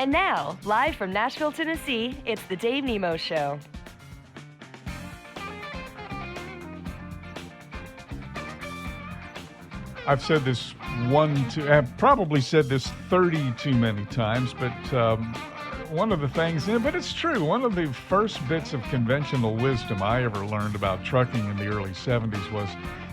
And now, live from Nashville, Tennessee, it's the Dave Nemo Show. I've said this I've probably said this 30 too many times, but one of the things, but it's true, one of the first bits of conventional wisdom I ever learned about trucking in the early 70s was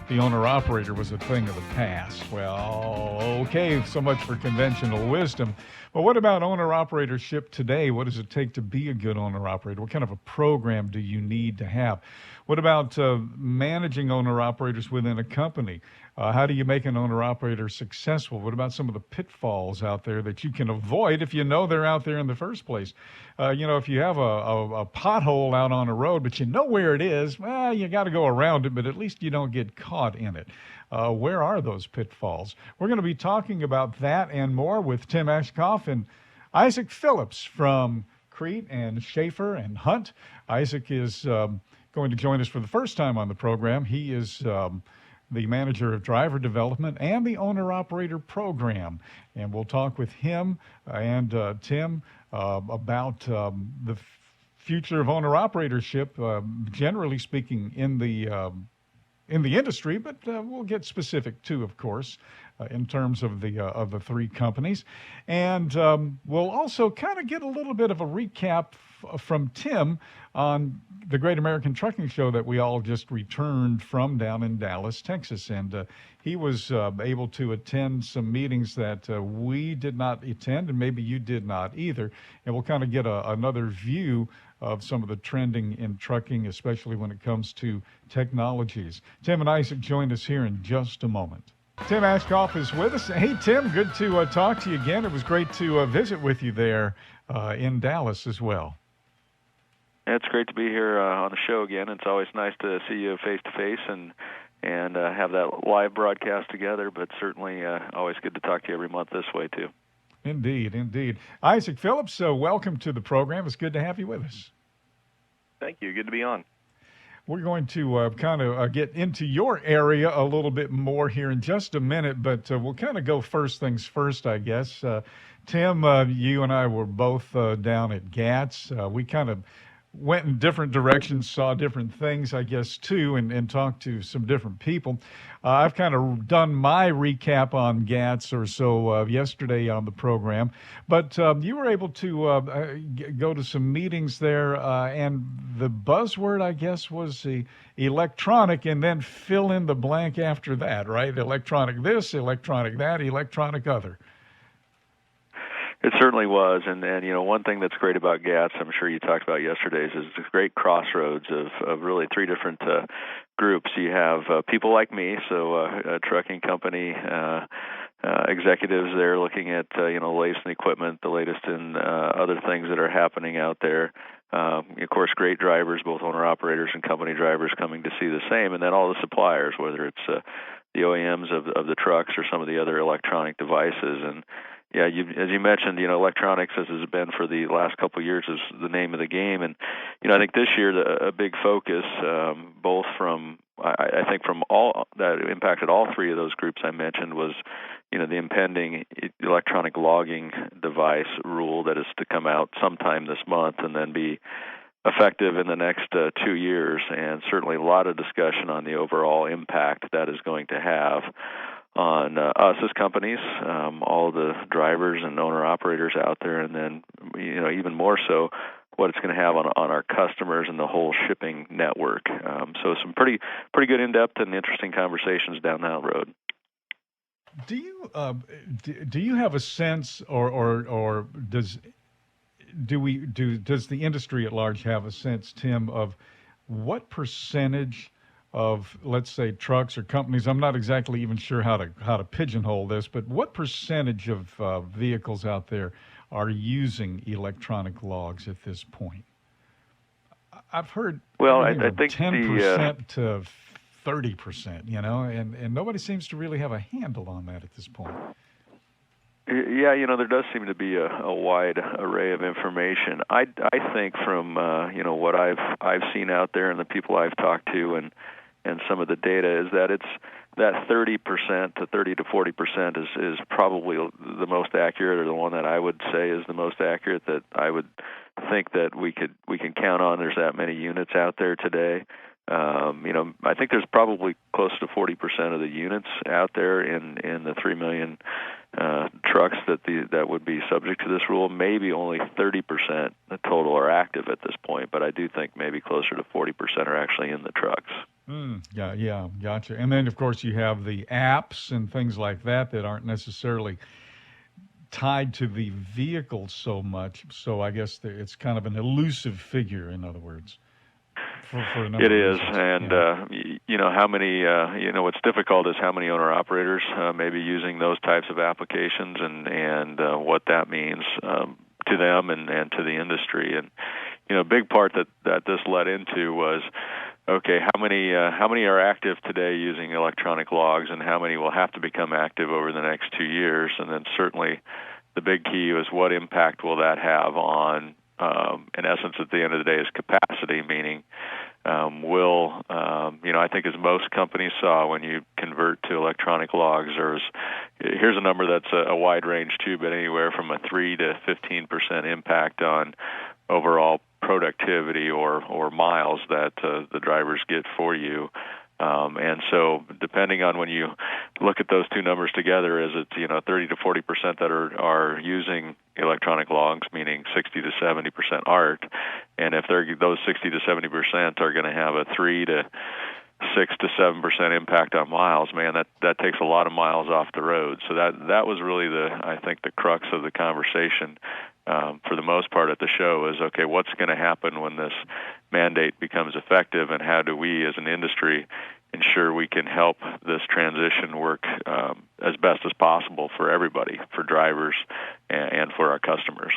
the owner-operator was a thing of the past. Well, okay, so much for conventional wisdom. But what about owner-operatorship today? What does it take to be a good owner-operator? What kind of a program do you need to have? What about managing owner-operators within a company? How do you make an owner-operator successful? What about some of the pitfalls out there that you can avoid if you know they're out there in the first place? If you have a pothole out on a road, but you know where it is, well, you got to go around it, but at least you don't get caught in it. Where are those pitfalls? We're going to be talking about that and more with Tim Aschoff and Issac Phillips from Crete and Schaefer and Hunt. Issac is going to join us for the first time on the program. He is the manager of driver development and the owner-operator program. And we'll talk with him and Tim about the future of owner-operatorship, generally speaking, in the industry, but we'll get specific too, of course, in terms of the three companies. And we'll also kind of get a little bit of a recap from Tim on the Great American Trucking Show that we all just returned from down in Dallas, Texas. And he was able to attend some meetings that we did not attend, and maybe you did not either. And we'll kind of get another view of some of the trending in trucking, especially when it comes to technologies. Tim and Issac join us here in just a moment. Tim Aschoff is with us. Hey, Tim, good to talk to you again. It was great to visit with you there in Dallas as well. It's great to be here on the show again. It's always nice to see you face-to-face and have that live broadcast together, but certainly always good to talk to you every month this way, too. Indeed, indeed. Issac Phillips, welcome to the program. It's good to have you with us. Thank you. Good to be on. We're going to kind of get into your area a little bit more here in just a minute, but we'll kind of go first things first, I guess. Tim, you and I were both down at GATS. We kind of went in different directions, saw different things, I guess, too, and talked to some different people. I've kind of done my recap on GATS or so yesterday on the program, but you were able to go to some meetings there, and the buzzword, I guess, was the electronic, and then fill in the blank after that, right? Electronic this, electronic that, electronic other. It certainly was, and one thing that's great about GATS, I'm sure you talked about yesterday's, is the great crossroads of really three different groups. You have people like me, so a trucking company executives there looking at the latest in equipment, the latest in other things that are happening out there. Of course, great drivers, both owner-operators and company drivers coming to see the same, and then all the suppliers, whether it's the OEMs of the trucks or some of the other electronic devices. And yeah, as you mentioned, electronics, as has been for the last couple of years, is the name of the game. And, I think this year a big focus, both from, I think from all that impacted all three of those groups I mentioned, was, the impending electronic logging device rule that is to come out sometime this month and then be effective in the next 2 years. And certainly a lot of discussion on the overall impact that is going to have on us as companies, all the drivers and owner-operators out there, and then, even more so, what it's going to have on our customers and the whole shipping network. So some pretty good in-depth and interesting conversations down that road. Do you have a sense, or does the industry at large have a sense, Tim, of what percentage of, let's say, trucks or companies, I'm not exactly even sure how to pigeonhole this, but what percentage of vehicles out there are using electronic logs at this point? I've heard I think 10% to 30%, and nobody seems to really have a handle on that at this point. Yeah, there does seem to be a wide array of information. I think from what I've seen out there and the people I've talked to and some of the data is that it's that 30% to 30 to 40% is probably the most accurate, or the one that I would say is the most accurate, that I would think that we can count on. There's that many units out there today. I think there's probably close to 40% of the units out there in the 3 million trucks that would be subject to this rule. Maybe only 30% the total are active at this point, but I do think maybe closer to 40% are actually in the trucks. Yeah, gotcha. And then, of course, you have the apps and things like that aren't necessarily tied to the vehicle so much. So I guess it's kind of an elusive figure, in other words. For a number it of is, reasons. And how many? What's difficult is how many owner-operators may be using those types of applications, and what that means to them and to the industry. And a big part that this led into was, okay, how many are active today using electronic logs, and how many will have to become active over the next 2 years? And then certainly, the big key is what impact will that have on, in essence, at the end of the day, is capacity, meaning I think as most companies saw when you convert to electronic logs, here's a number that's a wide range too, but anywhere from a 3 to 15% impact on overall productivity or miles that the drivers get for you. And so depending on when you look at those two numbers together, is it's 30 to 40% that are using electronic logs, meaning 60 to 70% aren't. And if those 60 to 70% are going to have a 3 to 6 to 7% impact on miles, man, that takes a lot of miles off the road. So that was really I think the crux of the conversation for the most part at the show is, okay, what's going to happen when this mandate becomes effective, and how do we as an industry ensure we can help this transition work as best as possible for everybody, for drivers and for our customers.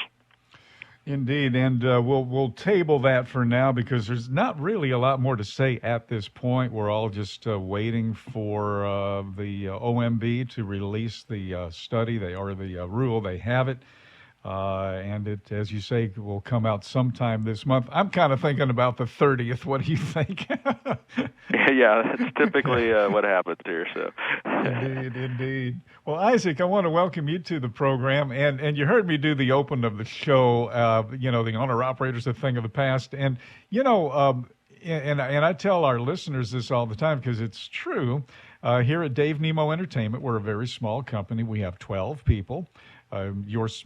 Indeed, and we'll table that for now because there's not really a lot more to say at this point. We're all just waiting for the OMB to release the study, or the rule. They have it. And it, as you say, will come out sometime this month. I'm kind of thinking about the 30th. What do you think? Yeah, that's typically what happens here. So, Indeed. Well, Isaac, I want to welcome you to the program. And you heard me do the open of the show. The owner-operators, a thing of the past. And, and I tell our listeners this all the time because it's true. Here at Dave Nemo Entertainment, we're a very small company. We have 12 people.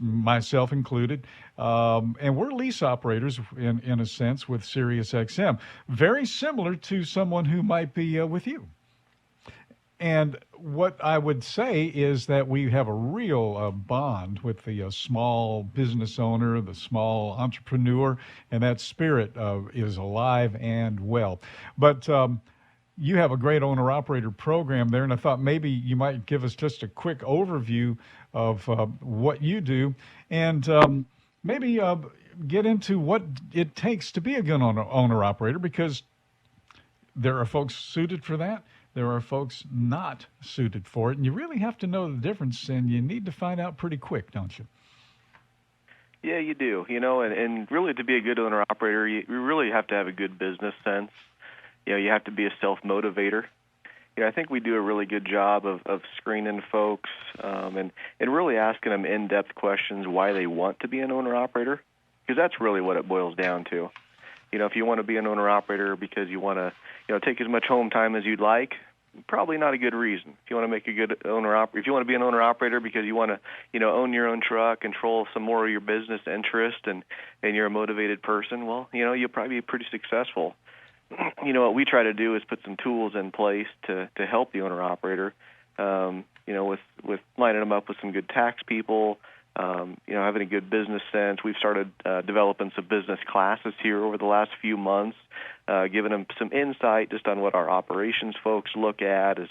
Myself included, and we're lease operators in a sense with SiriusXM, very similar to someone who might be with you. And what I would say is that we have a real bond with the small business owner, the small entrepreneur, and that spirit is alive and well. But you have a great owner-operator program there, and I thought maybe you might give us just a quick overview of what you do, and maybe get into what it takes to be a good owner-operator, because there are folks suited for that. There are folks not suited for it, and you really have to know the difference, and you need to find out pretty quick, don't you? Yeah, you do. And really to be a good owner-operator, you really have to have a good business sense. You have to be a self-motivator. I think we do a really good job of screening folks and really asking them in-depth questions why they want to be an owner-operator, because that's really what it boils down to. If you want to be an owner-operator because you want to take as much home time as you'd like, probably not a good reason. If you want to make a good if you want to be an owner-operator because you want to own your own truck, control some more of your business interest, and you're a motivated person, well, you'll probably be pretty successful. What we try to do is put some tools in place to help the owner-operator, with lining them up with some good tax people, having a good business sense. We've started developing some business classes here over the last few months, giving them some insight just on what our operations folks look at as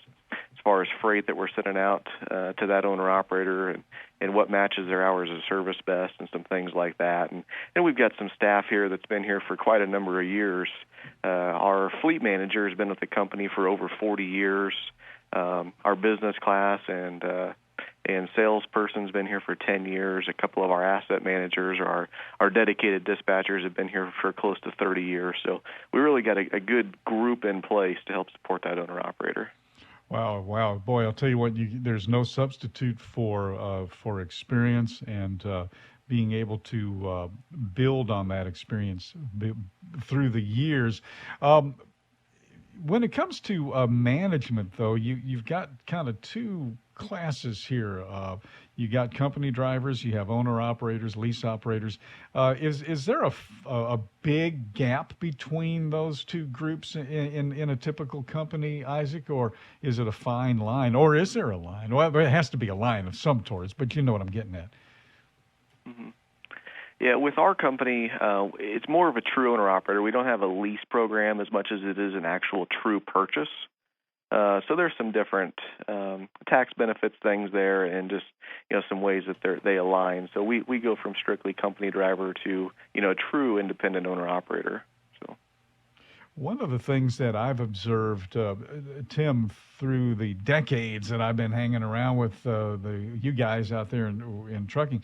far as freight that we're sending out to that owner-operator, and what matches their hours of service best, and some things like that. And we've got some staff here that's been here for quite a number of years. Our fleet manager has been with the company for over 40 years. Our business class and salesperson's been here for 10 years. A couple of our asset managers, or our dedicated dispatchers, have been here for close to 30 years. So we really got a good group in place to help support that owner-operator. Wow, boy! I'll tell you what. There's no substitute for experience and being able to build on that experience through the years. Um, when it comes to management, though, you've got kind of two classes here. You got company drivers, you have owner operators, lease operators. Is there a big gap between those two groups in a typical company, Isaac, or is it a fine line, or is there a line? Well, there has to be a line of some sorts, but you know what I'm getting at. Mm-hmm. Yeah, with our company, it's more of a true owner-operator. We don't have a lease program as much as it is an actual true purchase. So there's some different tax benefits things there, and just some ways that they align. So we go from strictly company driver to a true independent owner-operator. So one of the things that I've observed, Tim, through the decades that I've been hanging around with you guys out there in trucking.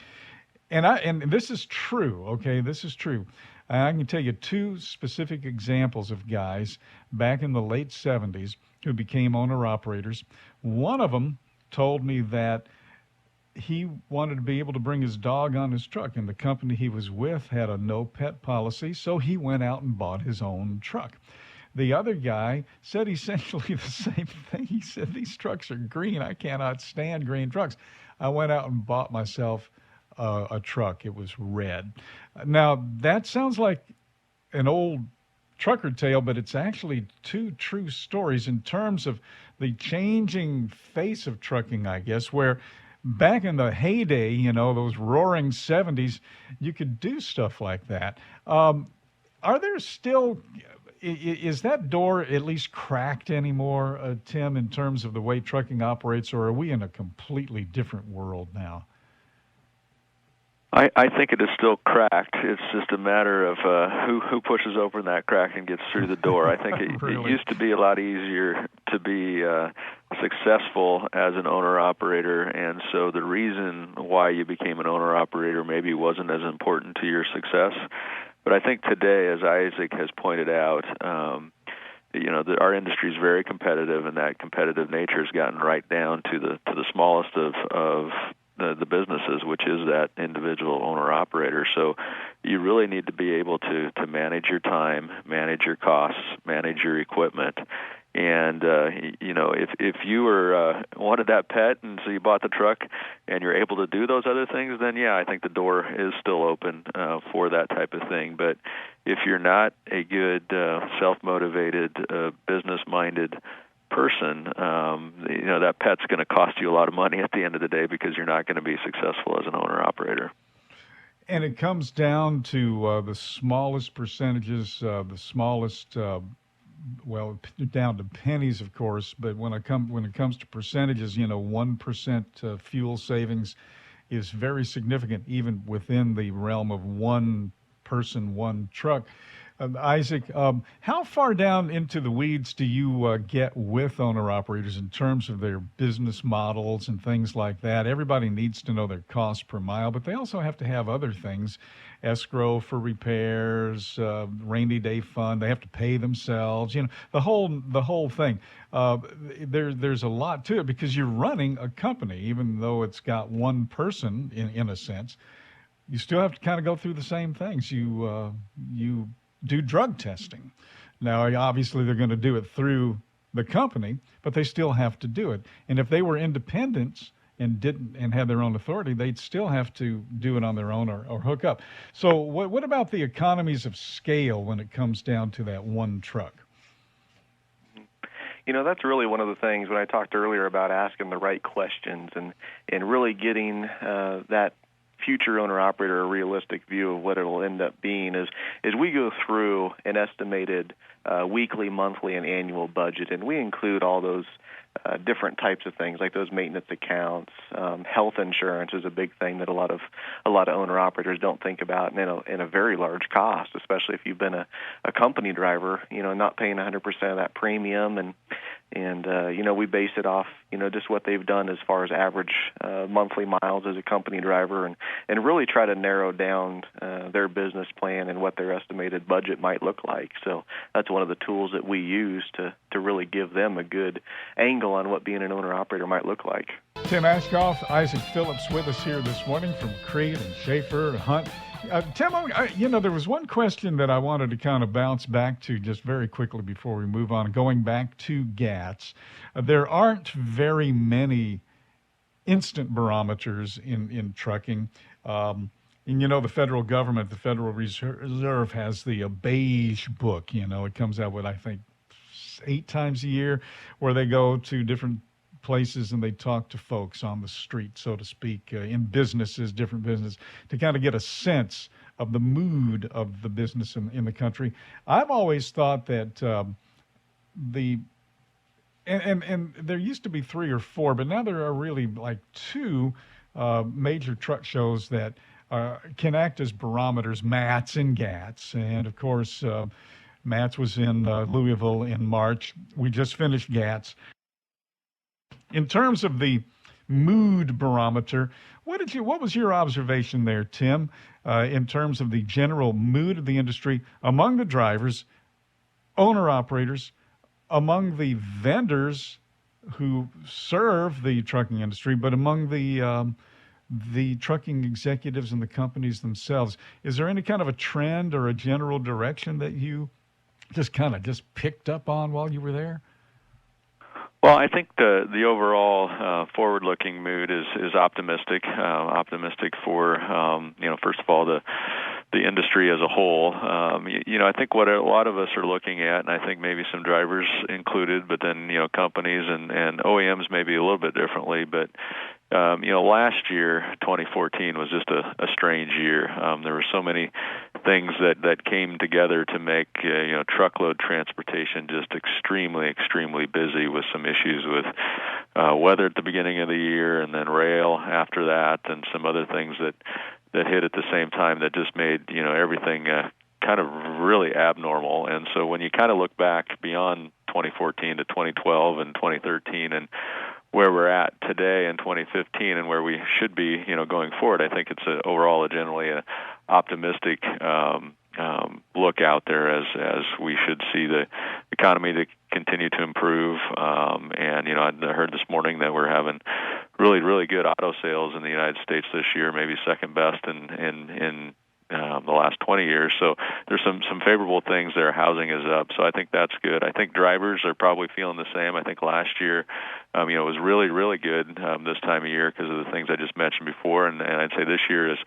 And this is true, okay? This is true. I can tell you two specific examples of guys back in the late 70s who became owner-operators. One of them told me that he wanted to be able to bring his dog on his truck, and the company he was with had a no-pet policy, so he went out and bought his own truck. The other guy said essentially the same thing. He said, these trucks are green. I cannot stand green trucks. I went out and bought myself a truck. It was red. Now, that sounds like an old trucker tale, but it's actually two true stories in terms of the changing face of trucking, I guess, where back in the heyday, those roaring 70s, you could do stuff like that. Are there still, is that door at least cracked anymore, Tim, in terms of the way trucking operates, or are we in a completely different world now? I think it is still cracked. It's just a matter of who pushes open that crack and gets through the door. I think it used to be a lot easier to be successful as an owner-operator, and so the reason why you became an owner-operator maybe wasn't as important to your success. But I think today, as Isaac has pointed out, our industry is very competitive, and that competitive nature has gotten right down to the smallest of the businesses, which is that individual owner-operator. So you really need to be able to manage your time, manage your costs, manage your equipment. And, if you wanted that pet and so you bought the truck and you're able to do those other things, then, yeah, I think the door is still open for that type of thing. But if you're not a good self-motivated, business-minded person, that pet's going to cost you a lot of money at the end of the day because you're not going to be successful as an owner-operator. And it comes down to the smallest percentages, the smallest, down to pennies, of course. But when it comes to percentages, 1% fuel savings is very significant, even within the realm of one person, one truck. Isaac, how far down into the weeds do you get with owner-operators in terms of their business models and things like that? Everybody needs to know their cost per mile, but they also have to have other things, escrow for repairs, rainy day fund. They have to pay themselves. The whole thing. There's a lot to it because you're running a company, even though it's got one person in a sense. You still have to kind of go through the same things. You do drug testing. Now, obviously, they're going to do it through the company, but they still have to do it. And if they were independents and had their own authority, they'd still have to do it on their own or hook up. So what about the economies of scale when it comes down to that one truck? That's really one of the things when I talked earlier about asking the right questions and really getting that future owner-operator a realistic view of what it will end up being is we go through an estimated weekly, monthly, and annual budget, and we include all those different types of things like those maintenance accounts. Health insurance is a big thing that a lot of owner-operators don't think about, and in a very large cost, especially if you've been a company driver, not paying 100% of that premium, and we base it off, just what they've done as far as average monthly miles as a company driver, and really try to narrow down their business plan and what their estimated budget might look like. So that's one of the tools that we use to to really give them a good angle on what being an owner-operator might look like. Tim Aschoff, Issac Phillips with us here this morning from Creed and Schaefer, Hunt. Tim, there was one question that I wanted to kind of bounce back to just very quickly before we move on. Going back to GATS, there aren't very many instant barometers in trucking. And the federal government, the Federal Reserve has the beige book. It comes out with, I think, 8 times a year, where they go to different places and they talk to folks on the street, so to speak, in businesses, different businesses, to kind of get a sense of the mood of the business in the country. I've always thought that and there used to be 3 or 4, but now there are really like 2 major truck shows that can act as barometers, MATS and GATS. And of course, MATS was in Louisville in March. We just finished GATS. In terms of the mood barometer, what was your observation there, Tim, in terms of the general mood of the industry among the drivers, owner-operators, among the vendors who serve the trucking industry, but among the trucking executives and the companies themselves? Is there any kind of a trend or a general direction that you just picked up on while you were there? Well, I think the overall forward-looking mood is optimistic. Optimistic for first of all the industry as a whole. I think what a lot of us are looking at, and I think maybe some drivers included, but then companies and OEMs maybe a little bit differently. But last year, 2014, was just a strange year. There were so many things that came together to make truckload transportation just extremely busy, with some issues with weather at the beginning of the year, and then rail after that, and some other things that hit at the same time that just made everything kind of really abnormal. And so when you kind of look back beyond 2014 to 2012 and 2013 and where we're at today in 2015 and where we should be, going forward, I think it's overall generally a optimistic look out there as we should see the economy to continue to improve. And I heard this morning that we're having really good auto sales in the United States this year, maybe second best in the last 20 years. So there's some favorable things there. Housing is up, so I think that's good. I think drivers are probably feeling the same. I think last year, it was really good this time of year because of the things I just mentioned before, and I'd say this year is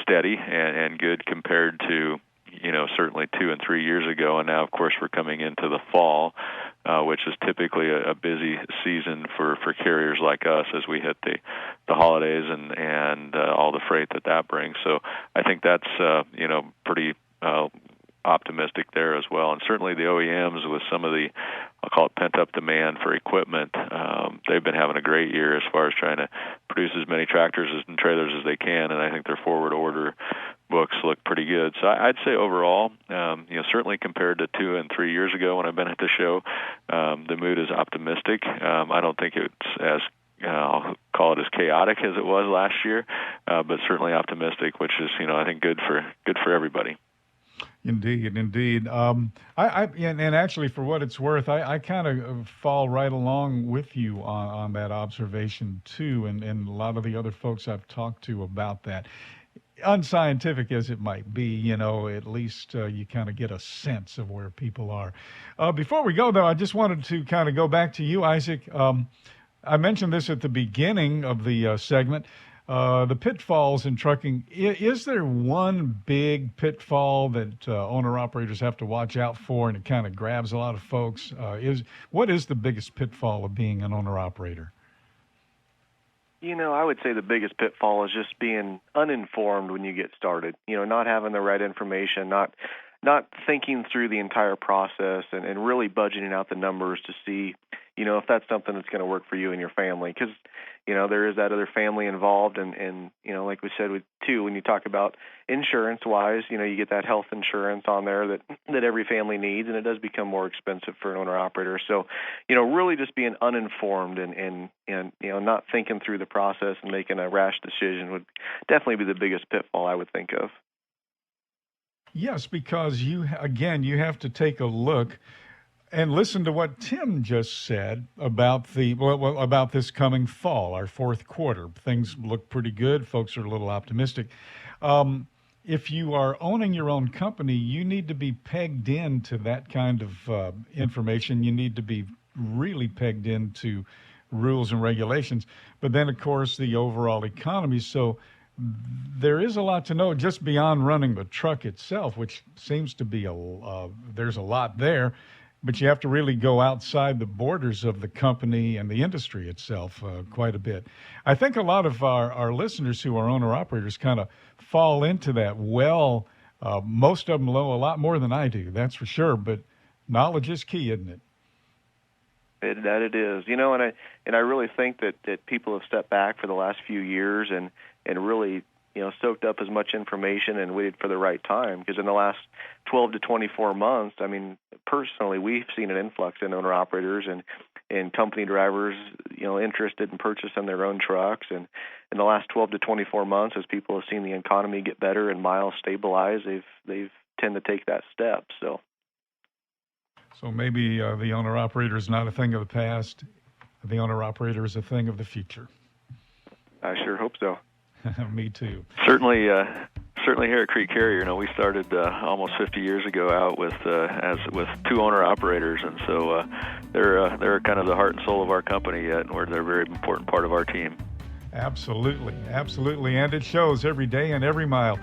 steady and good compared to certainly 2 and 3 years ago. And now, of course, we're coming into the fall, which is typically a busy season for carriers like us as we hit the holidays and all the freight that brings. So I think that's pretty optimistic there as well. And certainly the OEMs, with some of the, I'll call it pent-up demand for equipment, they've been having a great year as far as trying to produce as many tractors and trailers as they can, and I think their forward order books look pretty good. So I'd say overall, certainly compared to 2 and 3 years ago when I've been at the show, the mood is optimistic. I don't think it's as I'll call it as chaotic as it was last year, but certainly optimistic, which is I think good for everybody. Indeed. And actually, for what it's worth, I kind of fall right along with you on that observation too, and a lot of the other folks I've talked to about that. Unscientific as it might be, at least you kind of get a sense of where people are. Before we go, though, I just wanted to kind of go back to you, Issac. I mentioned this at the beginning of the segment. The pitfalls in trucking. Is there one big pitfall that owner-operators have to watch out for, and it kind of grabs a lot of folks? What is the biggest pitfall of being an owner-operator? I would say the biggest pitfall is just being uninformed when you get started. Not having the right information, not thinking through the entire process, and really budgeting out the numbers to see, if that's something that's going to work for you and your family. Because, there is that other family involved, and like we said, when you talk about insurance-wise, you get that health insurance on there that every family needs, and it does become more expensive for an owner-operator. So, really just being uninformed and not thinking through the process and making a rash decision would definitely be the biggest pitfall I would think of. Yes, because you have to take a look. And listen to what Tim just said about about this coming fall, our fourth quarter. Things look pretty good. Folks are a little optimistic. If you are owning your own company, you need to be pegged into that kind of information. You need to be really pegged into rules and regulations. But then, of course, the overall economy. So there is a lot to know just beyond running the truck itself, which seems to be there's a lot there. But you have to really go outside the borders of the company and the industry itself quite a bit. I think a lot of our listeners who are owner-operators kind of fall into that. Well, most of them know a lot more than I do, that's for sure. But knowledge is key, isn't it? That it is. And I really think that people have stepped back for the last few years and really soaked up as much information and waited for the right time. Because in the last 12 to 24 months, I mean, personally, we've seen an influx in owner-operators and company drivers, interested in purchasing their own trucks. And in the last 12 to 24 months, as people have seen the economy get better and miles stabilize, they've tend to take that step. So maybe the owner-operator is not a thing of the past. The owner-operator is a thing of the future. I sure hope so. Me too. Certainly here at Creek Carrier, we started almost 50 years ago out with two owner operators, and so they're kind of the heart and soul of our company yet, and they're a very important part of our team. Absolutely, and it shows every day and every mile.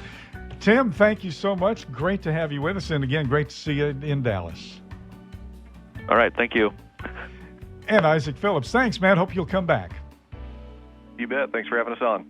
Tim, thank you so much. Great to have you with us, and again, great to see you in Dallas. All right, thank you. And Issac Phillips, thanks, man. Hope you'll come back. You bet. Thanks for having us on.